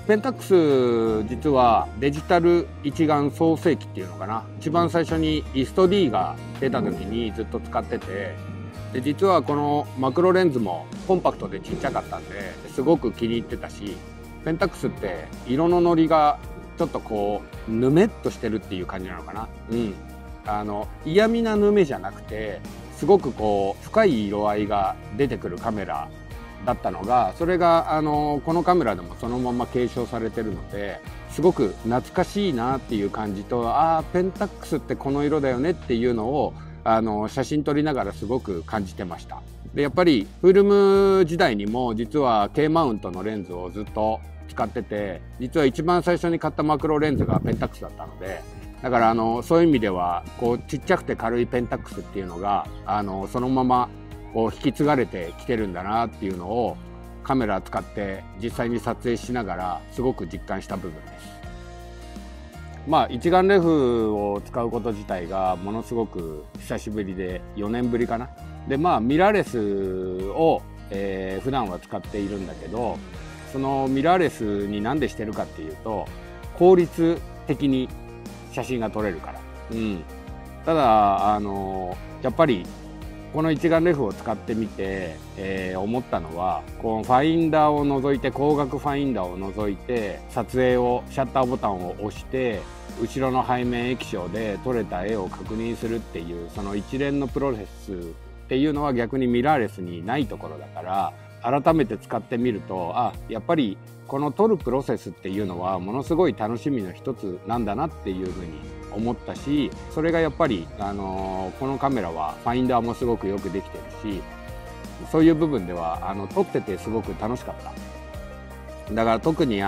ペンタックス実はデジタル一眼創世期っていうのかな、一番最初にイスト D が出た時にずっと使ってて、で実はこのマクロレンズもコンパクトでちっちゃかったんですごく気に入ってたし、ペンタックスって色のノリがちょっとこうぬめっとしてるっていう感じなのかな。嫌味なぬめじゃなくて、すごくこう深い色合いが出てくるカメラだったのが、それがこのカメラでもそのまま継承されてるので、すごく懐かしいなっていう感じと、ペンタックスってこの色だよねっていうのを写真撮りながらすごく感じてました。でやっぱりフィルム時代にも実は K マウントのレンズをずっと使ってて、実は一番最初に買ったマクロレンズがペンタックスだったので、だからそういう意味ではこうちっちゃくて軽いペンタックスっていうのがそのままこう引き継がれてきてるんだなっていうのをカメラ使って実際に撮影しながらすごく実感した部分です。一眼レフを使うこと自体がものすごく久しぶりで4年ぶりかな。でミラーレスを、普段は使っているんだけど、そのミラーレスになんでしてるかっていうと、効率的に写真が撮れるから。ただやっぱりこの一眼レフを使ってみて、思ったのは、このファインダーを除いて、光学ファインダーを除いて撮影をシャッターボタンを押して後ろの背面液晶で撮れた絵を確認するっていう、その一連のプロセスっていうのは逆にミラーレスにないところだから、改めて使ってみると、やっぱりこの撮るプロセスっていうのはものすごい楽しみの一つなんだなっていうふうに思ったし、それがやっぱり、このカメラはファインダーもすごくよくできてるし、そういう部分では撮っててすごく楽しかった。だから特に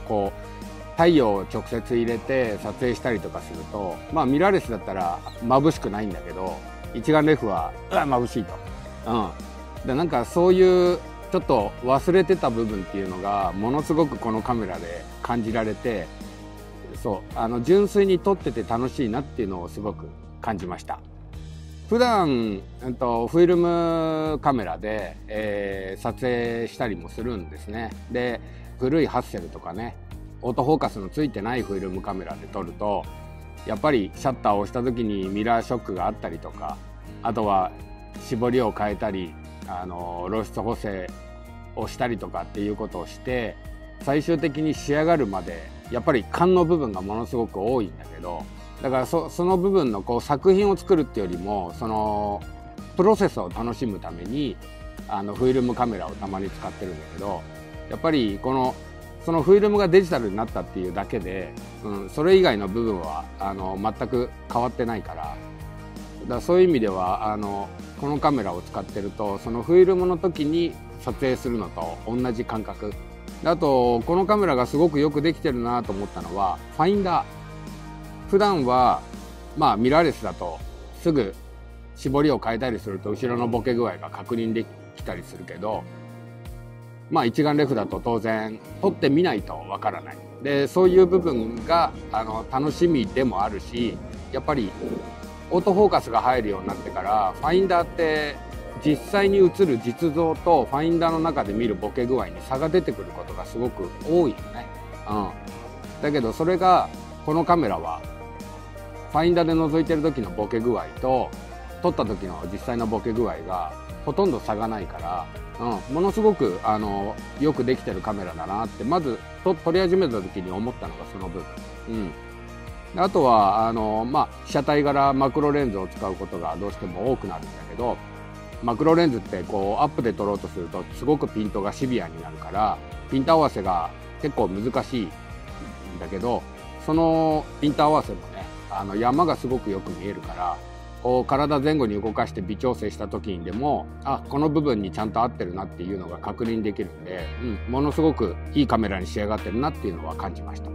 こう太陽を直接入れて撮影したりとかすると、ミラーレスだったら眩しくないんだけど、一眼レフは眩しいと。でなんかそういうちょっと忘れてた部分っていうのがものすごくこのカメラで感じられて、純粋に撮ってて楽しいなっていうのをすごく感じました。普段フィルムカメラで、撮影したりもするんですね。で古いハッセルとかね、オートフォーカスのついてないフィルムカメラで撮ると、やっぱりシャッターを押した時にミラーショックがあったりとか、あとは絞りを変えたり露出補正をしたりとかっていうことをして、最終的に仕上がるまでやっぱり勘の部分がものすごく多いんだけど、だからその部分のこう作品を作るっていうよりも、そのプロセスを楽しむためにフィルムカメラをたまに使ってるんだけど、やっぱりそのフィルムがデジタルになったっていうだけで、それ以外の部分は全く変わってないから、だからそういう意味ではこのカメラを使ってると、そのフィルムの時に撮影するのと同じ感覚。あとこのカメラがすごくよくできてるなと思ったのはファインダー。普段はミラーレスだとすぐ絞りを変えたりすると後ろのボケ具合が確認できたりするけど、一眼レフだと当然撮ってみないとわからない。でそういう部分が楽しみでもあるし、やっぱりオートフォーカスが入るようになってからファインダーって実際に映る実像とファインダーの中で見るボケ具合に差が出てくることがすごく多いよね。だけどそれがこのカメラはファインダーで覗いてる時のボケ具合と撮った時の実際のボケ具合がほとんど差がないから、ものすごくよくできてるカメラだなってまず撮り始めた時に思ったのがその部分。あとは被写体柄マクロレンズを使うことがどうしても多くなるんだけど、マクロレンズってこうアップで撮ろうとするとすごくピントがシビアになるから、ピント合わせが結構難しいんだけど、そのピント合わせもね山がすごくよく見えるから、こう体前後に動かして微調整した時にでもこの部分にちゃんと合ってるなっていうのが確認できるんで、ものすごくいいカメラに仕上がってるなっていうのは感じました。